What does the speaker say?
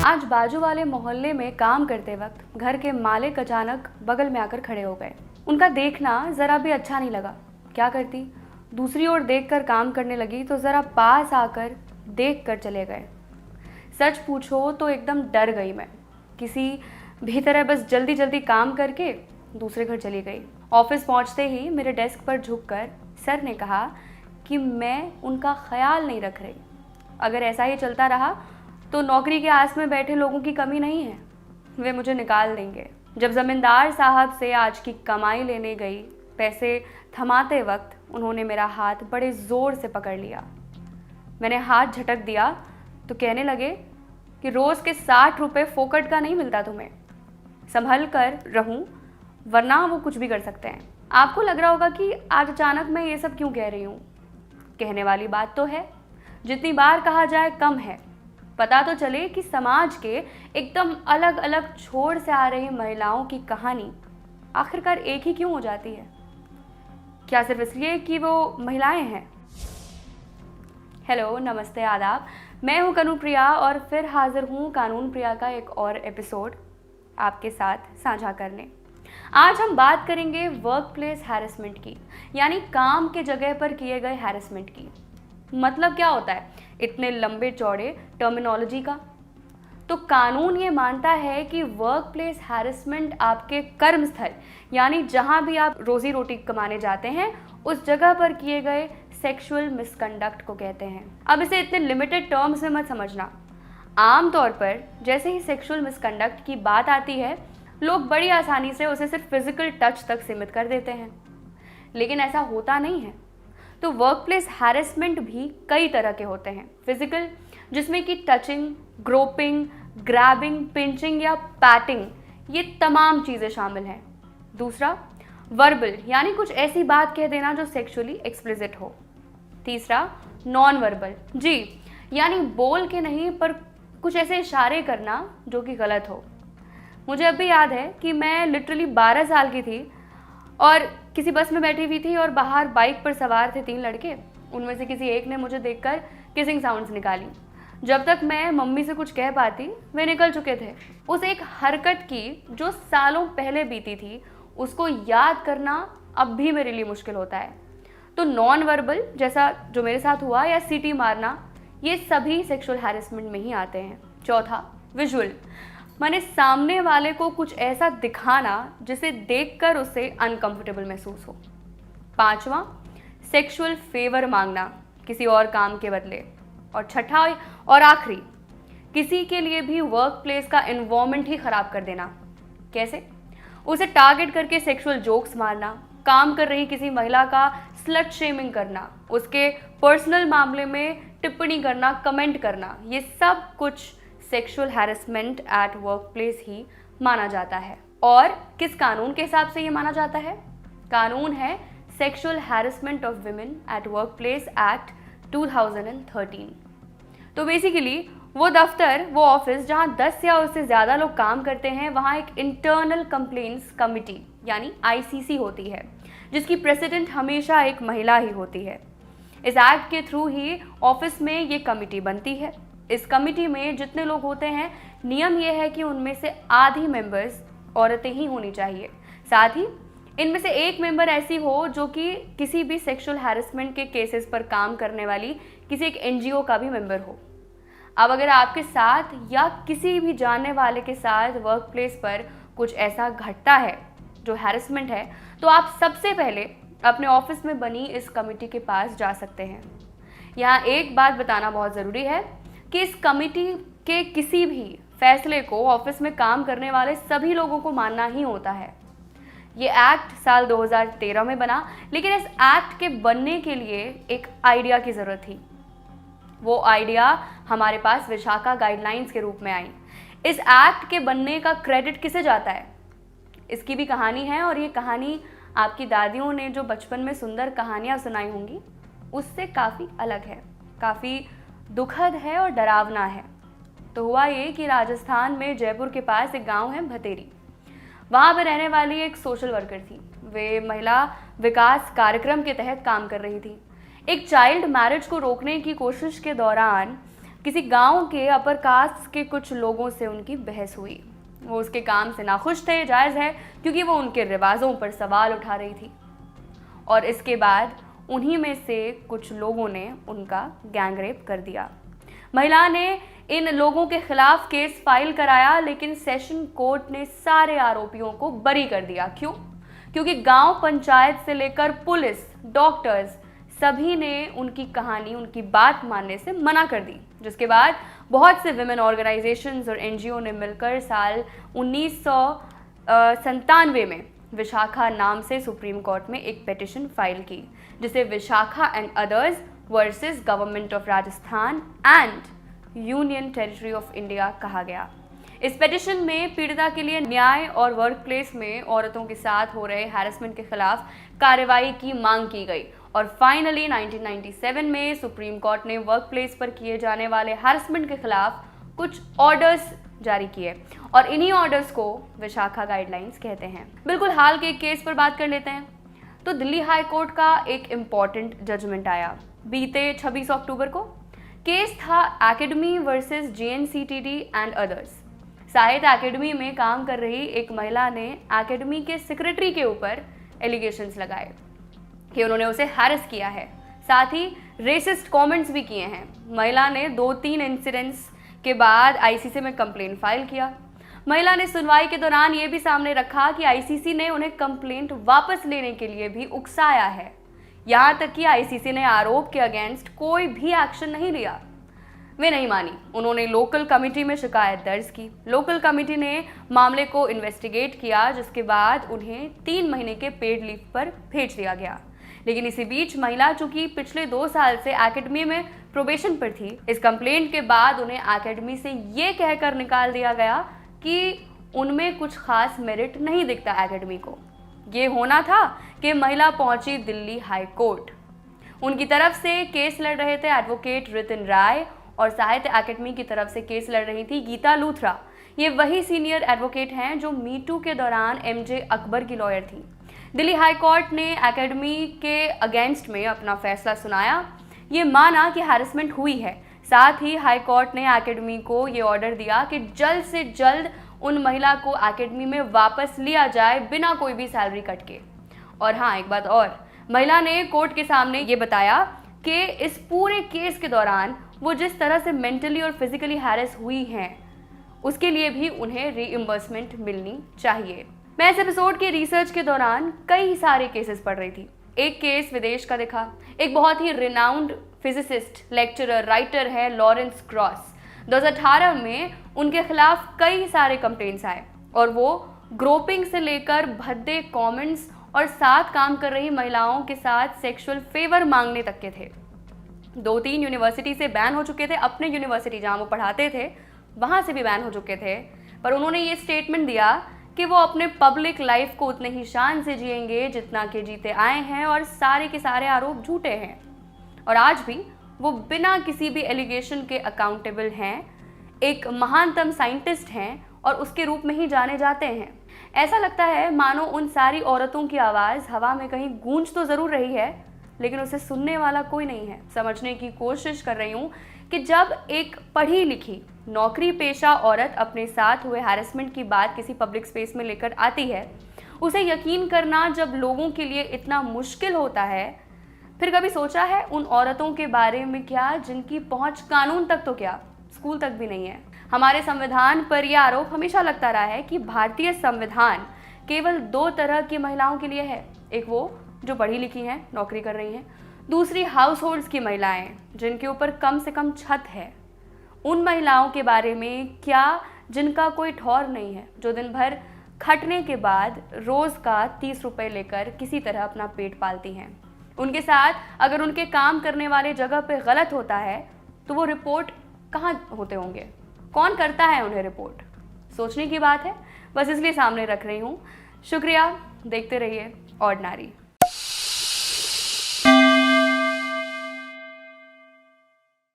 आज बाजू वाले मोहल्ले में काम करते वक्त घर के मालिक अचानक बगल में आकर खड़े हो गए। उनका देखना जरा भी अच्छा नहीं लगा। क्या करती, दूसरी ओर देखकर काम करने लगी तो जरा पास आकर देख कर चले गए। सच पूछो तो एकदम डर गई मैं। किसी भी तरह बस जल्दी जल्दी काम करके दूसरे घर चली गई। ऑफिस पहुंचते ही मेरे डेस्क पर झुककर सर ने कहा कि मैं उनका ख्याल नहीं रख रही। अगर ऐसा ही चलता रहा तो नौकरी के आस में बैठे लोगों की कमी नहीं है, वे मुझे निकाल देंगे। जब जमींदार साहब से आज की कमाई लेने गई, पैसे थमाते वक्त उन्होंने मेरा हाथ बड़े ज़ोर से पकड़ लिया। मैंने हाथ झटक दिया तो कहने लगे कि रोज़ के 60 रुपये फोकट का नहीं मिलता तुम्हें, संभल कर रहूं वरना वो कुछ भी कर सकते हैं। आपको लग रहा होगा कि आज अचानक मैं ये सब क्यों कह रही हूँ। कहने वाली बात तो है, जितनी बार कहा जाए कम है। पता तो चले कि समाज के एकदम अलग अलग छोर से आ रही महिलाओं की कहानी आखिरकार एक ही क्यों हो जाती है। क्या सिर्फ इसलिए कि वो महिलाएं हैं। हेलो, नमस्ते, आदाब। मैं हूं कनुप्रिया और फिर हाजिर हूं कानून प्रिया का एक और एपिसोड आपके साथ साझा करने। आज हम बात करेंगे वर्क प्लेस हैरेसमेंट की, यानी काम के जगह पर किए गए हैरेसमेंट की। मतलब क्या होता है इतने लंबे चौड़े टर्मिनोलॉजी का। तो कानून ये मानता है कि वर्क प्लेस हैरेसमेंट आपके कर्मस्थल, यानी जहां भी आप रोजी रोटी कमाने जाते हैं, उस जगह पर किए गए सेक्सुअल मिसकंडक्ट को कहते हैं। अब इसे इतने लिमिटेड टर्म्स में मत समझना। आमतौर पर जैसे ही सेक्सुअल मिसकंडक्ट की बात आती है, लोग बड़ी आसानी से उसे सिर्फ फिजिकल टच तक सीमित कर देते हैं, लेकिन ऐसा होता नहीं है। तो वर्क प्लेस हैरेसमेंट भी कई तरह के होते हैं। फिजिकल, जिसमें कि टचिंग, ग्रोपिंग, ग्रैबिंग, पिंचिंग या पैटिंग, ये तमाम चीज़ें शामिल हैं। दूसरा, वर्बल, यानी कुछ ऐसी बात कह देना जो सेक्सुअली एक्सप्लिसिट हो। तीसरा, नॉन वर्बल, जी, यानी बोल के नहीं पर कुछ ऐसे इशारे करना जो कि गलत हो। मुझे अभी याद है कि मैं लिटरली 12 साल की थी और किसी बस में बैठी हुई थी और बाहर बाइक पर सवार थे 3 लड़के। उनमें से किसी एक ने मुझे देखकर किसिंग साउंड्स निकाली। जब तक मैं मम्मी से कुछ कह पाती, वे निकल चुके थे। उस एक हरकत की जो सालों पहले बीती थी, उसको याद करना अब भी मेरे लिए मुश्किल होता है। तो नॉन वर्बल, जैसा जो मेरे साथ हुआ, या सीटी मारना, ये सभी सेक्सुअल हैरेसमेंट में ही आते हैं। चौथा, विजुअल, माने सामने वाले को कुछ ऐसा दिखाना जिसे देखकर उसे अनकंफर्टेबल महसूस हो। पांचवा, सेक्सुअल फेवर मांगना किसी और काम के बदले। और छठा और आखिरी, किसी के लिए भी वर्क प्लेस का एनवायरनमेंट ही खराब कर देना। कैसे? उसे टारगेट करके सेक्सुअल जोक्स मारना, काम कर रही किसी महिला का स्लट शेमिंग करना, उसके पर्सनल मामले में टिप्पणी करना, कमेंट करना, ये सब कुछ sexual harassment at workplace ही माना जाता है। और किस कानून के हिसाब से ये माना जाता है? कानून है sexual harassment of women at work place act 2013। तो बेसिकली वो दफ्तर, वो ऑफिस जहां 10 या उससे ज़्यादा लोग काम करते हैं, वहां एक इंटरनल कंप्लेंट्स कमिटी यानी ICC होती है, जिसकी प्रेसिडेंट हमेशा एक महिला ही होती है। इस एक्ट के थ्रू ही ऑफिस में ये कमिटी बनती है। इस कमिटी में जितने लोग होते हैं, नियम यह है कि उनमें से आधी मेंबर्स औरतें ही होनी चाहिए। साथ ही इनमें से एक मेंबर ऐसी हो जो कि किसी भी सेक्सुअल हैरेसमेंट के केसेस पर काम करने वाली किसी एक NGO का भी मेंबर हो। अब अगर आपके साथ या किसी भी जानने वाले के साथ वर्क प्लेस पर कुछ ऐसा घटता है जो हैरेसमेंट है, तो आप सबसे पहले अपने ऑफिस में बनी इस कमिटी के पास जा सकते हैं। यहाँ एक बात बताना बहुत ज़रूरी है कि इस कमिटी के किसी भी फैसले को ऑफिस में काम करने वाले सभी लोगों को मानना ही होता है। ये एक्ट साल 2013 में बना, लेकिन इस एक्ट के बनने के लिए एक आइडिया की ज़रूरत थी। वो आइडिया हमारे पास विशाखा गाइडलाइंस के रूप में आई। इस एक्ट के बनने का क्रेडिट किसे जाता है? इसकी भी कहानी है, और ये कहानी आपकी दादियों ने जो बचपन में सुंदर कहानियाँ सुनाई होंगी उससे काफ़ी अलग है, काफ़ी दुखद है और डरावना है। तो हुआ ये कि राजस्थान में जयपुर के पास एक गांव है भतेरी। वहाँ पर रहने वाली एक सोशल वर्कर थी। वे महिला विकास कार्यक्रम के तहत काम कर रही थी। एक चाइल्ड मैरिज को रोकने की कोशिश के दौरान किसी गांव के अपर कास्ट के कुछ लोगों से उनकी बहस हुई। वो उसके काम से नाखुश थे, जायज़ है, क्योंकि वो उनके रिवाजों पर सवाल उठा रही थी। और इसके बाद उन्हीं में से कुछ लोगों ने उनका गैंगरेप कर दिया। महिला ने इन लोगों के खिलाफ केस फाइल कराया, लेकिन सेशन कोर्ट ने सारे आरोपियों को बरी कर दिया। क्यों? क्योंकि गांव पंचायत से लेकर पुलिस, डॉक्टर्स सभी ने उनकी कहानी, उनकी बात मानने से मना कर दी। जिसके बाद बहुत से विमेन ऑर्गेनाइजेशंस और एनजीओ ने मिलकर साल 1997 में विशाखा नाम से सुप्रीम कोर्ट में एक पिटीशन फाइल की, जिसे Vishakha and others versus government of Rajasthan and union territory of India कहा गया। इस पिटीशन में पीड़िता के लिए न्याय और वर्क प्लेस में औरतों के साथ हो रहे हैरेसमेंट के खिलाफ कार्रवाई की मांग की गई और फाइनली 1997 में सुप्रीम कोर्ट ने वर्क प्लेस पर किए जाने वाले हैरेसमेंट के खिलाफ कुछ ऑर्डर्स जारी किए और इन्हीं ऑर्डर्स को विशाखा गाइडलाइंस कहते हैं। बिल्कुल हाल के एक केस पर बात कर लेते हैं। तो दिल्ली हाई कोर्ट का एक इम्पॉर्टेंट जजमेंट आया बीते 26 अक्टूबर को। केस था academy versus JNCTD and others. साहित्य एकेडमी में काम कर रही एक महिला ने एकेडमी के सेक्रेटरी के ऊपर एलिगेशंस लगाए कि उन्होंने उसे हैरेस किया है, साथ ही रेसिस्ट कमेंट्स भी किए हैं। महिला ने 2-3 इंसिडेंट्स के बाद ICC में कंप्लेंट फाइल किया। महिला ने सुनवाई के दौरान ये भी सामने रखा कि ICC ने उन्हें कंप्लेंट वापस लेने के लिए भी उकसाया है। यहाँ तक कि ICC ने आरोप के अगेंस्ट कोई भी एक्शन नहीं लिया। वे नहीं मानी। उन्होंने लोकल कमेटी में शिकायत दर्ज की। लोकल कमेटी ने मामले को इन्वेस्टिगेट किया, जिसके बाद उन्हें 3 महीने के पेड लीव पर भेज दिया गया। लेकिन इसी बीच महिला चूंकि पिछले 2 साल से एकेडमी में प्रोबेशन पर थी, इस कंप्लेंट के बाद उन्हें एकेडमी से ये कहकर निकाल दिया गया कि उनमें कुछ खास मेरिट नहीं दिखता एकेडमी को। ये होना था कि महिला पहुंची दिल्ली हाई कोर्ट। उनकी तरफ से केस लड़ रहे थे एडवोकेट रितिन राय और साहित्य एकेडमी की तरफ से केस लड़ रही थी गीता लूथरा। ये वही सीनियर एडवोकेट हैं जो मीटू के दौरान MJ अकबर की लॉयर थी। दिल्ली हाई कोर्ट ने एकेडमी के अगेंस्ट में अपना फैसला सुनाया। ये माना कि हैरेसमेंट हुई है। साथ ही हाई कोर्ट ने एकेडमी को ये ऑर्डर दिया कि जल्द से जल्द उन महिला को एकेडमी में वापस लिया जाए बिना कोई भी सैलरी कट के। और हाँ, एक बात और, महिला ने कोर्ट के सामने ये बताया कि इस पूरे केस के दौरान वो जिस तरह से मेंटली और फिजिकली हैरेस हुई हैं, उसके लिए भी उन्हें रीइंबर्समेंट मिलनी चाहिए। मैं इस एपिसोड के रिसर्च के दौरान कई सारे केसेस पढ़ रही थी। एक केस विदेश का दिखा। एक बहुत ही रिनाउंड फिजिसिस्ट, लेक्चरर, राइटर है लॉरेंस क्रॉस। 2018 में उनके खिलाफ कई सारे कंप्लेंट्स आए और वो ग्रोपिंग से लेकर भद्दे कमेंट्स और साथ काम कर रही महिलाओं के साथ सेक्सुअल फेवर मांगने तक के थे। 2-3 यूनिवर्सिटी से बैन हो चुके थे। अपने यूनिवर्सिटी जहाँ वो पढ़ाते थे वहाँ से भी बैन हो चुके थे। पर उन्होंने ये स्टेटमेंट दिया कि वो अपने पब्लिक लाइफ को उतने ही शान से जिएंगे जितना कि जीते आए हैं और सारे के सारे आरोप झूठे हैं। और आज भी वो बिना किसी भी एलिगेशन के अकाउंटेबल हैं, एक महानतम साइंटिस्ट हैं और उसके रूप में ही जाने जाते हैं। ऐसा लगता है मानो उन सारी औरतों की आवाज़ हवा में कहीं गूंज तो ज़रूर रही है, लेकिन उसे सुनने वाला कोई नहीं है। समझने की कोशिश कर रही हूँ कि जब एक पढ़ी लिखी नौकरी पेशा औरत अपने साथ हुए हैरेसमेंट की बात किसी पब्लिक स्पेस में लेकर आती है, उसे यकीन करना जब लोगों के लिए इतना मुश्किल होता है, फिर कभी सोचा है उन औरतों के बारे में क्या जिनकी पहुंच कानून तक तो क्या स्कूल तक भी नहीं है। हमारे संविधान पर यह आरोप हमेशा लगता रहा है कि भारतीय संविधान केवल 2 तरह की महिलाओं के लिए है। एक वो जो पढ़ी लिखी हैं, नौकरी कर रही हैं। दूसरी हाउस होल्ड्स की महिलाएं जिनके ऊपर कम से कम छत है। उन महिलाओं के बारे में क्या जिनका कोई ठौर नहीं है, जो दिन भर खटने के बाद रोज़ का 30 रुपये लेकर किसी तरह अपना पेट पालती हैं। उनके साथ अगर उनके काम करने वाले जगह पे गलत होता है तो वो रिपोर्ट कहाँ होते होंगे, कौन करता है उन्हें रिपोर्ट? सोचने की बात है, बस इसलिए सामने रख रही हूँ। शुक्रिया, देखते रहिए ऑर्डिनरी।